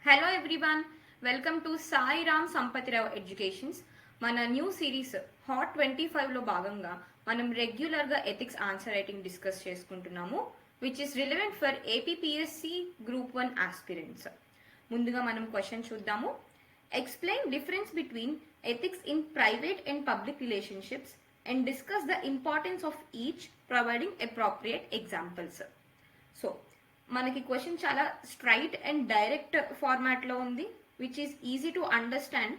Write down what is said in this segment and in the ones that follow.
Hello everyone, welcome to Sai Ram Sampathirao educations. మన new series hot 25లో భాగంగా మనం రెగ్యులర్గా ఎథిక్స్ ఆన్సర్ రైటింగ్ డిస్కస్ చేసుకుంటున్నాము, which is relevant for APPSC group 1 aspirants. ముందుగా మనం క్వశ్చన్ చూద్దాము. Explain difference between ethics in private and public relationships and discuss the importance of each, providing appropriate examples. So మనకి question చాలా straight and direct ఫార్మాట్లో ఉంది, which is easy to understand.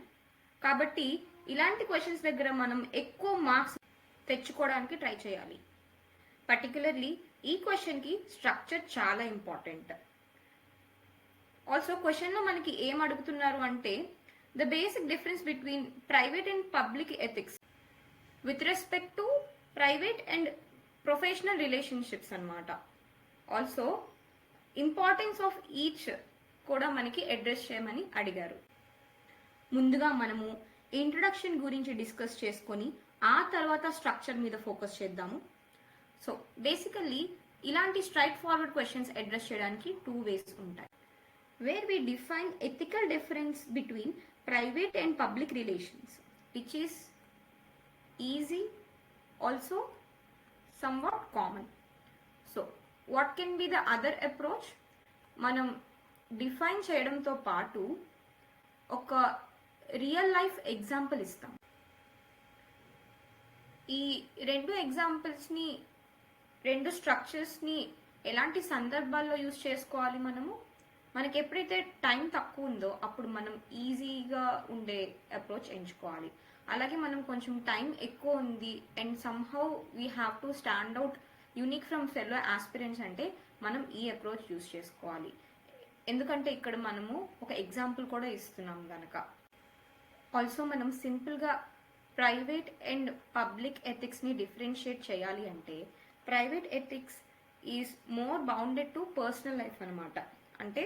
కాబట్టి ఇలాంటి questions దగ్గర మనం ఎక్కువ మార్క్స్ తెచ్చుకోవడానికి ట్రై చేయాలి. పర్టికులర్లీ ఈ క్వశ్చన్కి స్ట్రక్చర్ చాలా ఇంపార్టెంట్. ఆల్సో క్వశ్చన్లో మనకి ఏం అడుగుతున్నారు అంటే the basic difference between private and public ethics with respect to private and professional relationships అన్నమాట. ఆల్సో ఇంపార్టెన్స్ ఆఫ్ ఈచ్ కూడా మనకి అడ్రస్ చేయమని అడిగారు. ముందుగా మనము ఇంట్రొడక్షన్ గురించి డిస్కస్ చేసుకొని ఆ తర్వాత స్ట్రక్చర్ మీద ఫోకస్ చేద్దాము. సో బేసికల్లీ ఇలాంటి స్ట్రైట్ ఫార్వర్డ్ క్వశ్చన్స్ అడ్రస్ చేయడానికి 2 వేస్ ఉంటాయి. Where we define ethical difference between private and public relations, which is easy, also somewhat common. So what can be the other approach? మనం define చేయడంతో పాటు ఒక real life example ఇస్తాం. ఈ 2 ఎగ్జాంపుల్స్ని, 2 స్ట్రక్చర్స్ని ఎలాంటి సందర్భాల్లో యూజ్ చేసుకోవాలి? మనకి ఎప్పుడైతే టైం తక్కువ ఉందో అప్పుడు మనం ఈజీగా ఉండే అప్రోచ్ ఎంచుకోవాలి. అలాగే మనం కొంచెం టైం ఎక్కువ ఉంది and somehow we have to stand out unique from fellow aspirants అంటే మనం ఈ అప్రోచ్ యూజ్ చేసుకోవాలి. ఎందుకంటే ఇక్కడ మనము ఒక ఎగ్జాంపుల్ కూడా ఇస్తున్నాం కనుక. ఆల్సో మనం సింపుల్గా ప్రైవేట్ అండ్ పబ్లిక్ ఎథిక్స్ని డిఫరెన్షియేట్ చేయాలి అంటే private ethics is more bounded to personal life అనమాట. అంటే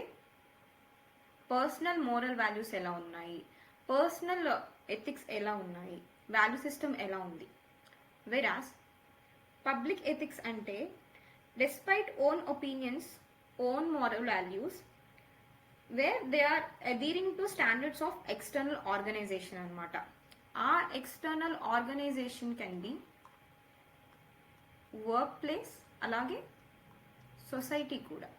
పర్సనల్ మోరల్ వాల్యూస్ ఎలా ఉన్నాయి, పర్సనల్ ఎథిక్స్ ఎలా ఉన్నాయి, వాల్యూ సిస్టమ్ ఎలా ఉంది. వెరాస్ పబ్లిక్ ఎథిక్స్ అంటే despite own opinions, own moral values, where they are adhering to standards of external organization అన్నమాట. ఆ external organization can be workplace, అలాగే సొసైటీ కూడా.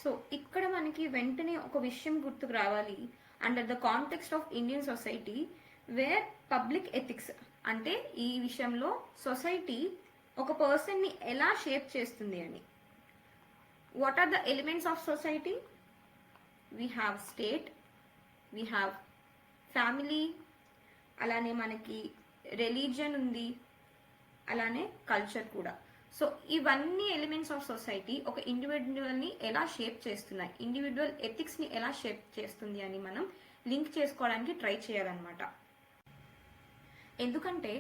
సో ఇక్కడ మనకి వెంటనే ఒక విషయం గుర్తుకు రావాలి. Under the context of Indian society where public ethics అంటే ఈ విషయంలో సొసైటీ ఒక పర్సన్ని ఎలా షేప్ చేస్తుంది అని. What are the elements of society? We have state, we have family, అలానే మనకి రిలీజియన్ ఉంది, అలానే కల్చర్ కూడా. సో ఇవన్నీ ఎలిమెంట్స్ ఆఫ్ సొసైటీ ఒక ఇండివిజువల్ని ఎలా షేప్ చేస్తున్నాయి, ఇండివిజువల్ ఎథిక్స్ని ఎలా షేప్ చేస్తుంది అని మనం లింక్ చేసుకోవడానికి ట్రై చేయాలన్నమాట. ఎందుకంటే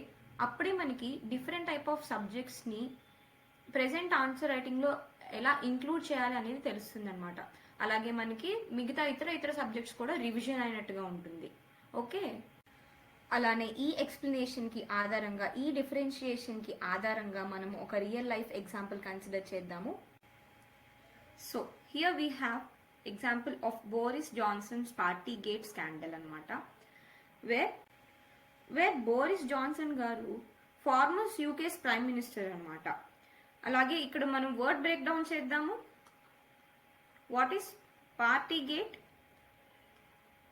అప్పుడే మనకి డిఫరెంట్ టైప్ ఆఫ్ సబ్జెక్ట్స్ని ప్రెజెంట్ ఆన్సర్ రైటింగ్లో ఎలా ఇంక్లూడ్ చేయాలి అనేది తెలుస్తుంది అనమాట. అలాగే మనకి మిగతా ఇతర సబ్జెక్ట్స్ కూడా రివిజన్ అయినట్టుగా ఉంటుంది. ఓకే, అలానే ఈ ఎక్స్ప్లెనేషన్కి ఆధారంగా, ఈ డిఫరెన్షియేషన్కి ఆధారంగా మనం ఒక రియల్ లైఫ్ ఎగ్జాంపుల్ కన్సిడర్ చేద్దాము. So here we have example of Boris Johnson's partygate scandal అనమాట. వేర్ బోరిస్ జాన్సన్ గారు ఫార్మర్ యూకేస్ ప్రైమ్ మినిస్టర్ అనమాట. అలాగే ఇక్కడ మనం వర్డ్ బ్రేక్ డౌన్ చేద్దాము. What is partygate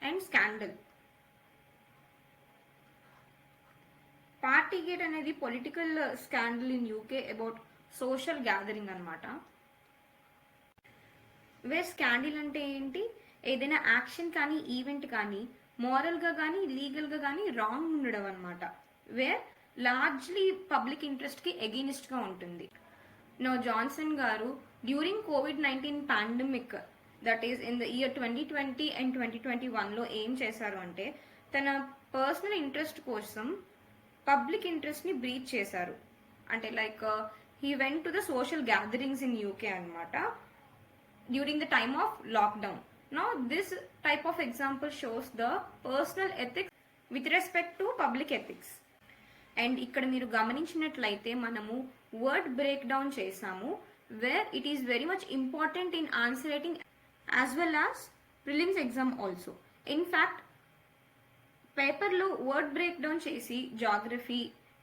and scandal? Partygate అనేది political scandal in UK about social gathering అనమాట. Where scandal అంటే ఏంటి? ఏదైనా యాక్షన్ కానీ ఈవెంట్ కానీ మోరల్గా కానీ లీగల్గా కానీ రాంగ్ ఉండడం అనమాట. వేర్ లార్జ్లీ పబ్లిక్ ఇంట్రెస్ట్కి ఎగెనిస్ట్గా ఉంటుంది. నో జాన్సన్ గారు డ్యూరింగ్ కోవిడ్-19 pandemic, that is in the year 2020 and 2021లో ఏం చేశారు అంటే తన పర్సనల్ ఇంట్రెస్ట్ కోసం పబ్లిక్ ఇంట్రెస్ట్ని బ్రీచ్ చేశారు. అంటే like he went to the social gatherings in UK అనమాట during the time of lockdown. Now this type of example shows the personal ethics with respect to public ethics. And ఇక్కడ మీరు గమనించినట్లయితే మనము word break down చేసాము, where it is very much important in answering as well as prelims exam also. In fact పేపర్లో word break down చేసి geography,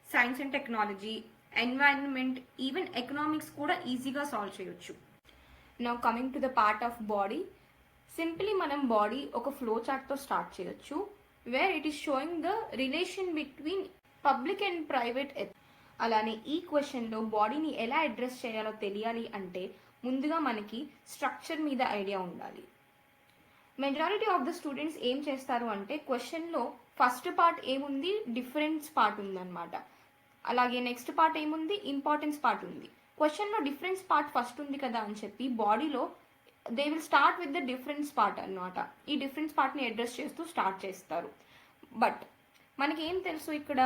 science and technology, environment, even economics కూడా ఈజీగా solve చేయొచ్చు. Now coming to the part of body. Simply మనం body ఒక flow చార్ట్తో start చేయొచ్చు, where it is showing the relation between public and private. అలానే ఈ క్వశ్చన్లో బాడీని ఎలా అడ్రస్ చేయాలో తెలియాలి అంటే ముందుగా మనకి స్ట్రక్చర్ మీద ఐడియా ఉండాలి. మెజారిటీ ఆఫ్ ద స్టూడెంట్స్ ఏం చేస్తారు అంటే క్వశ్చన్లో ఫస్ట్ పార్ట్ ఏముంది, డిఫరెన్స్ పార్ట్ ఉందన్నమాట. అలాగే నెక్స్ట్ పార్ట్ ఏముంది, ఇంపార్టెన్స్ పార్ట్ ఉంది. క్వశ్చన్లో డిఫరెన్స్ పార్ట్ ఫస్ట్ ఉంది కదా అని చెప్పి బాడీలో they will start with the difference part అన్నమాట. ఈ డిఫరెన్స్ పార్ట్ని అడ్రస్ చేస్తూ స్టార్ట్ చేస్తారు. బట్ మనకేం తెలుసు, ఇక్కడ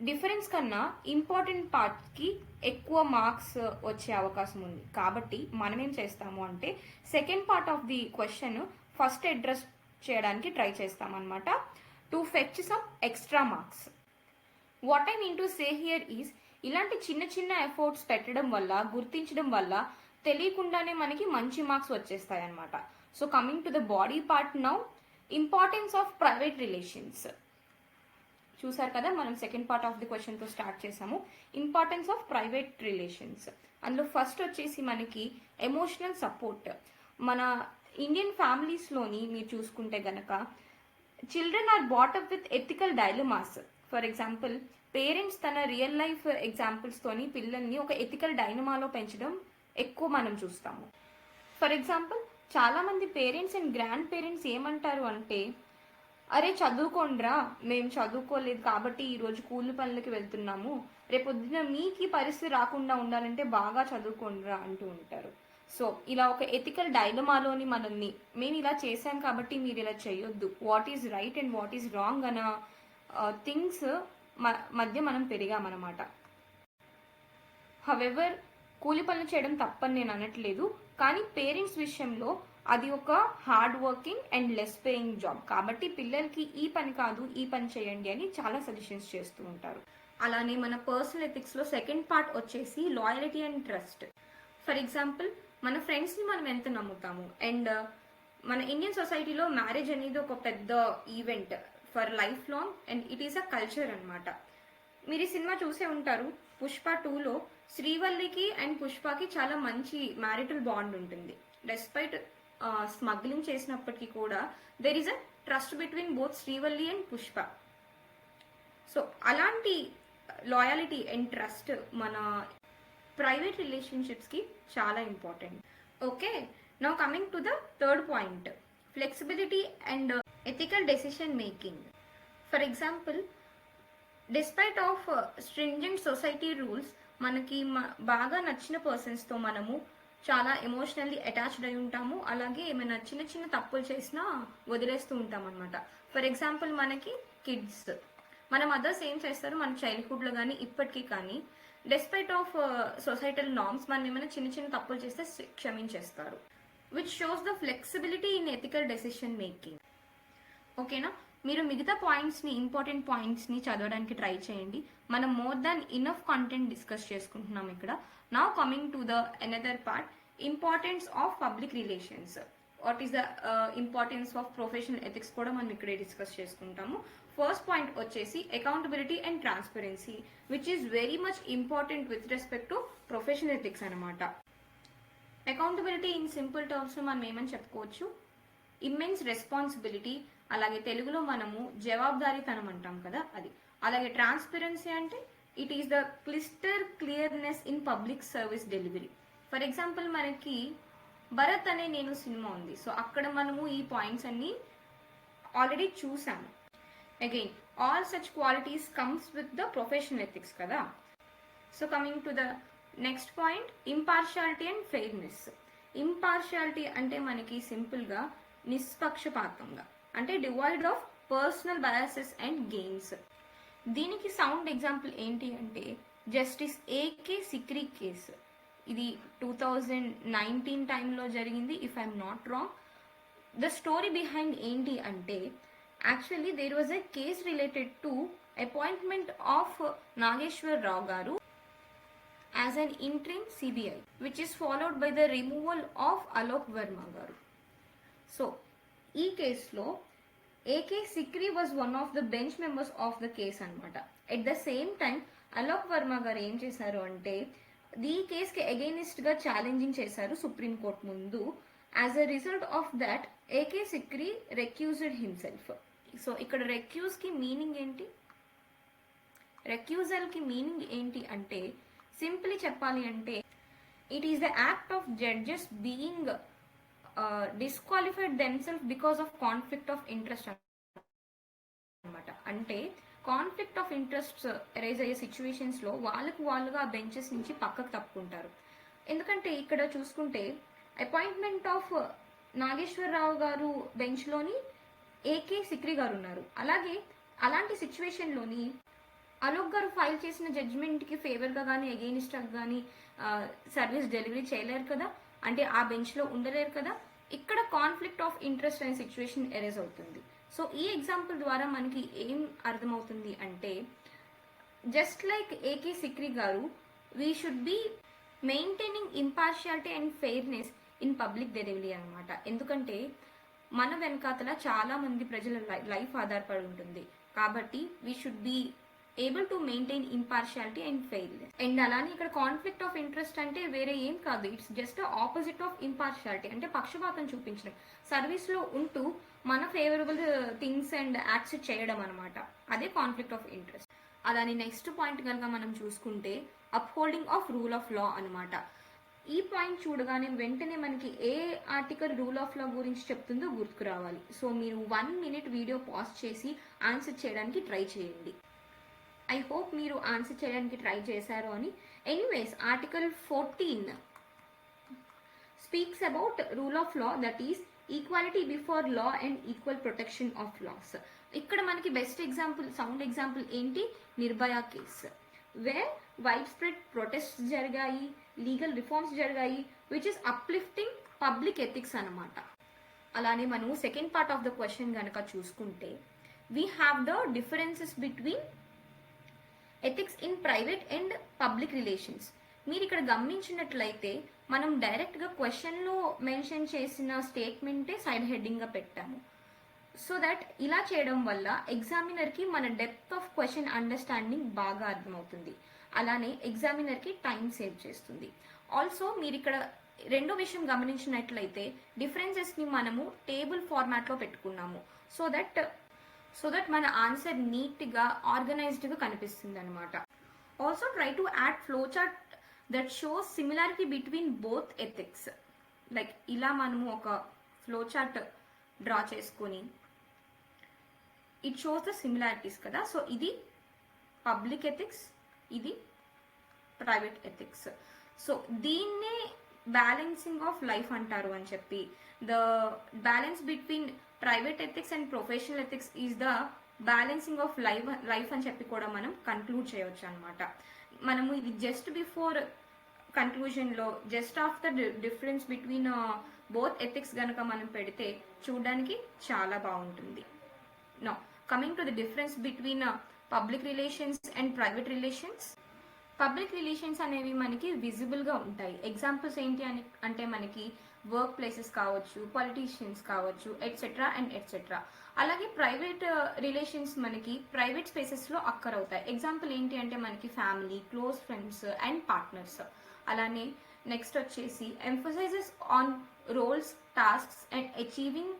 డిఫరెన్స్ కన్నా ఇంపార్టెంట్ పార్ట్కి ఎక్కువ మార్క్స్ వచ్చే అవకాశం ఉంది. కాబట్టి మనం ఏం చేస్తాము అంటే second part of the question first address చేయడానికి ట్రై చేస్తామన్నమాట, to fetch some extra marks. What I mean to say here is, ఇలాంటి చిన్న చిన్న ఎఫర్ట్స్ పెట్టడం వల్ల, గుర్తించడం వల్ల తెలియకుండానే మనకి మంచి మార్క్స్ వచ్చేస్తాయి అన్నమాట. So coming to the body part now, importance of private relations. చూసారు కదా, మనం సెకండ్ పార్ట్ ఆఫ్ ది క్వశ్చన్తో స్టార్ట్ చేసాము, ఇంపార్టెన్స్ ఆఫ్ ప్రైవేట్ రిలేషన్స్. అందులో ఫస్ట్ వచ్చేసి మనకి ఎమోషనల్ సపోర్ట్. మన ఇండియన్ ఫ్యామిలీస్లోని మీరు చూసుకుంటే గనక children are brought up with ethical dilemmas. For example, parents తన రియల్ లైఫ్ ఎగ్జాంపుల్స్తోని పిల్లల్ని ఒక ఎథికల్ డైనమాలో పెంచడం ఎక్కువ మనం చూస్తాము. ఫర్ ఎగ్జాంపుల్, చాలామంది పేరెంట్స్ అండ్ గ్రాండ్ పేరెంట్స్ ఏమంటారు అంటే, అరే చదువుకోండ్రా, మేము చదువుకోలేదు కాబట్టి ఈరోజు కూలి పనులకి వెళ్తున్నాము, రేపొద్దున మీకు ఈ పరిస్థితి రాకుండా ఉండాలంటే బాగా చదువుకోండ్రా అంటూ ఉంటారు. సో ఇలా ఒక ఎథికల్ డైలమాలోని మనల్ని, మేము ఇలా చేశాం కాబట్టి మీరు ఇలా చేయొద్దు, what is right and what is wrong అన్న థింగ్స్ మధ్య మనం పెరిగామన్నమాట. హవెవర్, కూలి పనులు చేయడం తప్పని నేను అనట్లేదు, కానీ పేరెంట్స్ విషయంలో అది ఒక hard working and less paying job కాబట్టి పిల్లలకి ఈ పని కాదు ఈ పని చేయండి అని చాలా సజెషన్స్ చేస్తూ ఉంటారు. అలానే మన పర్సనల్ ఎథిక్స్లో సెకండ్ పార్ట్ వచ్చేసి loyalty and trust. For example, మన ఫ్రెండ్స్ని మనం ఎంత నమ్ముతాము, అండ్ మన ఇండియన్ సొసైటీలో మ్యారేజ్ అనేది ఒక పెద్ద event for life long and it is a culture అనమాట. మీరు ఈ సినిమా చూసే ఉంటారు, పుష్ప 2లో శ్రీవల్లికి అండ్ పుష్పకి చాలా మంచి మ్యారిటల్ బాండ్ ఉంటుంది. డెస్పైట్ స్మగ్లింగ్ చేసినప్పటికీ కూడా there is a trust between both Srivalli and Pushpa. So అలాంటి లాయాలిటీ అండ్ ట్రస్ట్ మన ప్రైవేట్ రిలేషన్షిప్స్కి చాలా important. Okay, now coming to the third point, flexibility and ethical decision making. For example, despite of stringent society rules, మనకి బాగా నచ్చిన పర్సన్స్తో మనము చాలా emotionally attached అయి ఉంటాము. అలాగే ఏమైనా చిన్న చిన్న తప్పులు చేసినా వదిలేస్తూ ఉంటాం అనమాట. ఫర్ ఎగ్జాంపుల్, మనకి కిడ్స్, మన మదర్స్ ఏం చేస్తారు మన చైల్డ్హుడ్లో కానీ ఇప్పటికీ కానీ, డెస్పైట్ ఆఫ్ సొసైటల్ నార్మ్స్ మనం ఏమైనా చిన్న చిన్న తప్పులు చేస్తే క్షమించేస్తారు, which shows the flexibility in ethical decision making. ఓకేనా, మీరు మిగతా పాయింట్స్ని, ఇంపార్టెంట్ పాయింట్స్ని చదవడానికి ట్రై చేయండి. మనం more than enough content discuss చేసుకుంటున్నాం ఇక్కడ. Now coming to the another part, importance of public relations. What is the importance of professional ethics కూడా మనం ఇక్కడే డిస్కస్ చేసుకుంటాము. ఫస్ట్ పాయింట్ వచ్చేసి accountability and transparency, which is very much important with respect to professional ethics అనమాట. Accountability in simple టర్మ్స్లో మనం ఏమని చెప్పుకోవచ్చు, immense responsibility, అలాగే తెలుగులో మనము జవాబుదారీతనం అంటాం కదా అది. అలాగే ట్రాన్స్పరెన్సీ అంటే it is the clearness in public service delivery. For example, మనకి భరత్ అనే నేను సినిమా ఉంది, సో అక్కడ మనము ఈ పాయింట్స్ అన్ని ఆల్రెడీ చూసాము. Again all such qualities comes with the professional ethics కదా. So coming to the next point, impartiality and fairness. Impartiality అంటే మనకి సింపుల్గా నిష్పక్షపాతంగా, అంటే divide of personal biases and gains. దీనికి సౌండ్ ఎగ్జాంపుల్ ఏంటి అంటే జస్టిస్ ఏకే సిక్రీ కేసు. ఇది 2019 టైంలో జరిగింది, if I'm not wrong. The story behind ఏంటి అంటే, actually there was a case related to appointment of Nageshwar Rao గారు as an interim CBI, which is followed by the removal of Alok Verma garu. So ఈ కేసులో AK Sikri was one of the bench members of the case అనమాట. At the same time Alok Verma గారు ఏం చేశారు అంటే ఈ కేసుకి అగైనిస్ట్ గా ఛాలెంజింగ్ చేశారు సుప్రీం కోర్ట్ ముందు. As a result of that AK Sikri recused himself. So ఇక్కడ రెక్యూజ్ కి మీనింగ్ ఏంటి, రెక్యూజల్ కి మీనింగ్ ఏంటి అంటే సింప్లీ చెప్పాలి అంటే it is the act of judges being disqualified themselves because of conflict of interest అనమాట. అంటే కాన్ఫ్లిక్ట్ ఆఫ్ ఇంట్రెస్ట్ రైజ్ అయ్యే సిచ్యువేషన్స్ లో వాళ్ళుగా ఆ బెంచెస్ నుంచి పక్కకు తప్పుకుంటారు. ఎందుకంటే ఇక్కడ చూసుకుంటే అపాయింట్మెంట్ ఆఫ్ నాగేశ్వరరావు గారు బెంచ్ లోని ఏకే సిక్రీ గారు ఉన్నారు. అలాగే అలాంటి సిచ్యువేషన్ లోని అలోక్ గారు ఫైల్ చేసిన జడ్జిమెంట్ కి ఫేవర్ గా కానీ అగెయినిస్ట్ కానీ సర్వీస్ డెలివరీ చేయలేరు కదా, అంటే ఆ బెంచ్ లో ఉండలేరు కదా. ఇక్కడ కాన్ఫ్లిక్ట్ ఆఫ్ ఇంట్రెస్ట్ అనే సిచ్యువేషన్ ఎరేజ్ అవుతుంది. సో ఈ ఎగ్జాంపుల్ ద్వారా మనకి ఏం అర్థమవుతుంది అంటే జస్ట్ లైక్ ఏకే సిక్రీ గారు we should be maintaining impartiality and fairness in public delivery అనమాట. ఎందుకంటే మన వెనకాతల చాలా మంది ప్రజల లైఫ్ ఆధారపడి ఉంటుంది కాబట్టి we should be able to maintain impartiality and fairness. And అలానే ఇక్కడ కాన్ఫ్లిక్ట్ ఆఫ్ ఇంట్రెస్ట్ అంటే వేరే ఏం కాదు, it's just opposite of impartiality. అంటే పక్షపాతం చూపించడం, సర్వీస్ లో ఉంటూ మన ఫేవరబుల్ థింగ్స్ అండ్ యాక్సెప్ట్ చేయడం అనమాట, అదే కాన్ఫ్లిక్ట్ ఆఫ్ ఇంట్రెస్ట్. అలానే నెక్స్ట్ పాయింట్ కనుక మనం చూసుకుంటే upholding of rule of law అనమాట. ఈ పాయింట్ చూడగానే వెంటనే మనకి ఏ ఆర్టికల్ రూల్ ఆఫ్ లా గురించి చెప్తుందో గుర్తుకు రావాలి. సో మీరు 1 minute వీడియో పాజ్ చేసి ఆన్సర్ చేయడానికి ట్రై చేయండి. ఐ హోప్ మీరు ఆన్సర్ చేయడానికి ట్రై చేశారు అని. Anyways article 14 speaks about rule of law, that is equality before law and equal protection of loss. ఇక్కడ మనకి బెస్ట్ ఎగ్జాంపుల్, సౌండ్ ఎగ్జాంపుల్ ఏంటి, Nirbhaya case, where widespread protest జరిగాయి, legal reforms జరిగాయి, which is uplifting public ethics అనమాట. అలానే మనం second part of the question కనుక చూసుకుంటే we have the differences between ethics in private and public relations. మీరు ఇక్కడ గమనించినట్లయితే మనం డైరెక్ట్గా క్వశ్చన్లో మెన్షన్ చేసిన స్టేట్మెంటే సైడ్ హెడ్డింగ్గా పెట్టాము. సో దట్ ఇలా చేయడం వల్ల ఎగ్జామినర్కి మన డెప్త్ ఆఫ్ క్వశ్చన్ అండర్స్టాండింగ్ బాగా అర్థమవుతుంది. అలానే ఎగ్జామినర్కి టైం సేవ్ చేస్తుంది. ఆల్సో మీరు ఇక్కడ రెండో విషయం గమనించినట్లయితే డిఫరెన్సెస్ని మనము టేబుల్ ఫార్మాట్లో పెట్టుకున్నాము. సో దట్ మన ఆన్సర్ నీట్గా ఆర్గనైజ్డ్గా కనిపిస్తుంది అనమాట. Also try to add flow chart that shows similarity between both ethics. Like ఇలా మనము ఒక ఫ్లో చార్ట్ డ్రా చేసుకొని ఇట్ షోస్ ద సిమిలారిటీస్ కదా. సో ఇది పబ్లిక్ ఎథిక్స్, ఇది ప్రైవేట్ ఎథిక్స్. సో దీన్నే బ్యాలెన్సింగ్ ఆఫ్ లైఫ్ అంటారు అని చెప్పి, the balance between private ethics and professional ethics is the balancing of life అని చెప్పి కూడా మనం కన్క్లూడ్ చేయవచ్చు అనమాట. మనము ఇది just before కన్క్లూజన్లో just of the difference between both ethics గనక మనం పెడితే చూడడానికి చాలా బాగుంటుంది. Now coming to the difference between public relations and private relations. Public relations అనేవి మనకి విజిబుల్గా ఉంటాయి. ఎగ్జాంపుల్స్ ఏంటి అని అంటే మనకి వర్క్ ప్లేసెస్ కావచ్చు, పొలిటీషియన్స్ కావచ్చు, ఎట్సెట్రా అండ్ ఎట్సెట్రా. అలాగే ప్రైవేట్ రిలేషన్స్ మనకి ప్రైవేట్ స్పేసెస్లో అక్కర్ అవుతాయి. ఎగ్జాంపుల్ ఏంటి అంటే మనకి family, close friends and partners. అలానే నెక్స్ట్ వచ్చేసి emphasises on roles, tasks and achieving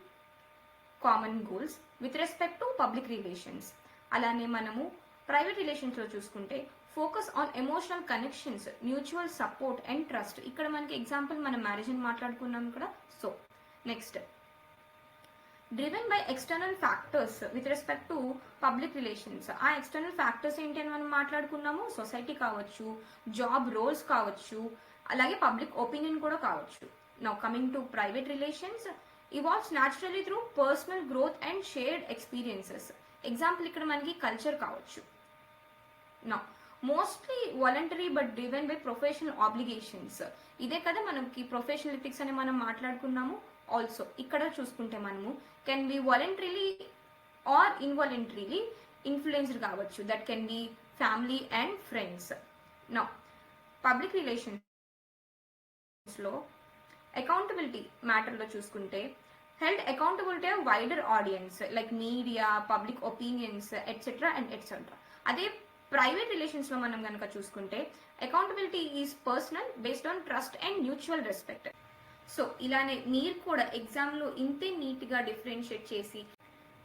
common goals with respect to public relations. అలానే మనము ప్రైవేట్ రిలేషన్స్లో చూసుకుంటే focus on emotional connections, mutual support and trust. ఇక్కడ మనకి ఎగ్జాంపుల్ మనం మ్యారేజ్ అని మాట్లాడుకున్నాం ఇక్కడ. So next driven by external factors with respect to public relations. ఆ ఎక్స్టర్నల్ ఫ్యాక్టర్స్ ఏంటి అని మనం మాట్లాడుకున్నాము, సొసైటీ కావచ్చు, జాబ్ రోల్స్ కావచ్చు, అలాగే పబ్లిక్ ఒపీనియన్ కూడా కావచ్చు. Now coming to private relations, evolves naturally through personal growth and shared experiences. Example ఇక్కడ మనకి కల్చర్ కావచ్చు. Now mostly voluntary but driven by professional obligations. ఇదే కదా మనకి ప్రొఫెషనల్ ఎథిక్స్ అని మనం మాట్లాడుకున్నాము. ఆల్సో ఇక్కడ చూసుకుంటే మనము can be voluntarily or involuntarily influenced కావచ్చు. That can be family and friends. Now public రిలేషన్స్లో అకౌంటబిలిటీ మ్యాటర్లో చూసుకుంటే held accountable to a wider audience like media, public opinions, etc. and etc. అదే ప్రైవేట్ రిలేషన్స్ లో మనం కనుక చూసుకుంటే accountability is personal based on trust and mutual respect. So ఇలానే మీరు కూడా ఎగ్జామ్లో ఇంతే నీట్గా డిఫరెన్షియేట్ చేసి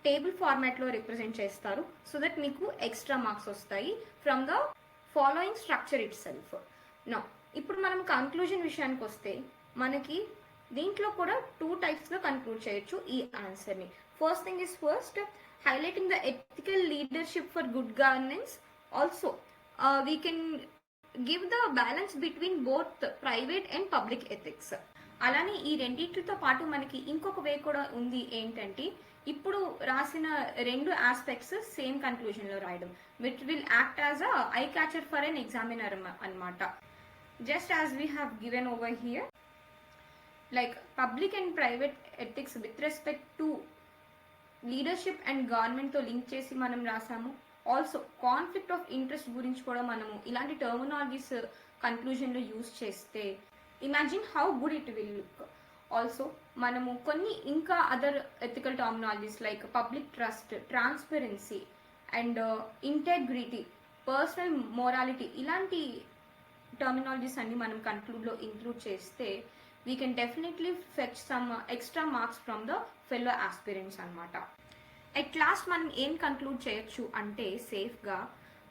టేబుల్ ఫార్మాట్లో రిప్రజెంట్ చేస్తారు సో దట్ మీకు ఎక్స్ట్రా మార్క్స్ వస్తాయి from the following structure itself. No ఇప్పుడు మనం కంక్లూజన్ విషయానికి వస్తే మనకి దీంట్లో కూడా 2 టైప్స్లో కన్క్లూడ్ చేయొచ్చు ఈ ఆన్సర్ని. First thing is first highlighting the ethical leadership for good governance. Also we can give the balance between both private and public ethics. అలానే ఈ రెండింటితో పాటు మనకి ఇంకొక వే కూడా ఉంది, ఏంటంటే ఇప్పుడు రాసిన 2 ఆస్పెక్ట్స్ సేమ్ కన్క్లూజన్లో రాయడం, which will act as a eye catcher for an examiner అన్నమాట. Just as we have given over here, like public and private ethics with respect to leadership and government తో లింక్ చేసి మనం రాసాము. Also conflict of interest గురించి కూడా మనము ఇలాంటి terminologies కన్క్లూజన్లో use చేస్తే imagine how good it will look. Also మనము కొన్ని ఇంకా other ethical terminologies like public trust, transparency and integrity, personal morality, ఇలాంటి టర్మినాలజీస్ అన్ని మనం కన్క్లూడ్లో ఇంక్లూడ్ చేస్తే we can definitely fetch some extra marks from the fellow aspirants అన్నమాట. At last మనం ఏం కన్క్లూడ్ చేయొచ్చు అంటే సేఫ్గా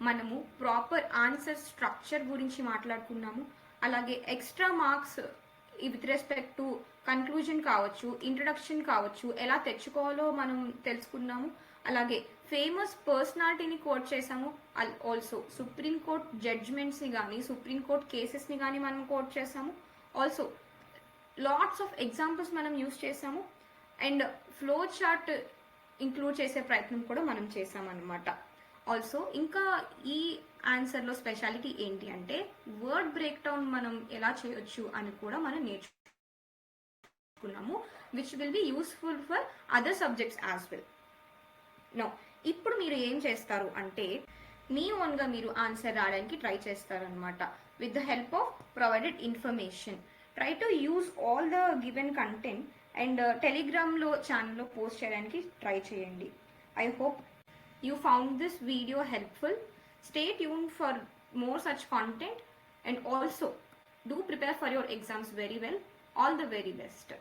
మనము ప్రాపర్ ఆన్సర్ స్ట్రక్చర్ గురించి మాట్లాడుకున్నాము. అలాగే extra marks with respect to conclusion కావచ్చు, ఇంట్రడక్షన్ కావచ్చు, ఎలా తెచ్చుకోవాలో మనం తెలుసుకున్నాము. అలాగే ఫేమస్ పర్సనాలిటీని కోట్ చేసాము. ఆల్సో సుప్రీంకోర్ట్ జడ్జ్మెంట్స్ని కానీ సుప్రీంకోర్ట్ కేసెస్ని కానీ మనం కోట్ చేసాము. ఆల్సో లాట్స్ ఆఫ్ ఎగ్జాంపుల్స్ మనం యూజ్ చేసాము అండ్ ఫ్లో చార్ట్ ఇంక్లూడ్ చేసే ప్రయత్నం కూడా మనం చేసామన్నమాట. ఆల్సో ఇంకా ఈ ఆన్సర్లో స్పెషాలిటీ ఏంటి అంటే వర్డ్ బ్రేక్ డౌన్ మనం ఎలా చేయొచ్చు అని కూడా మనం నేర్చుకున్నాము, which will be useful for other subjects as well. No ఇప్పుడు మీరు ఏం చేస్తారు అంటే మీ ఓన్గా మీరు ఆన్సర్ రాయడానికి ట్రై చేస్తారనమాట with the help of provided information. Try to use all the given content and టెలిగ్రామ్లో ఛానల్లో పోస్ట్ చేయడానికి ట్రై చేయండి. I hope you found this video helpful. Stay tuned for more such content and also do prepare for your exams very well. All the very best.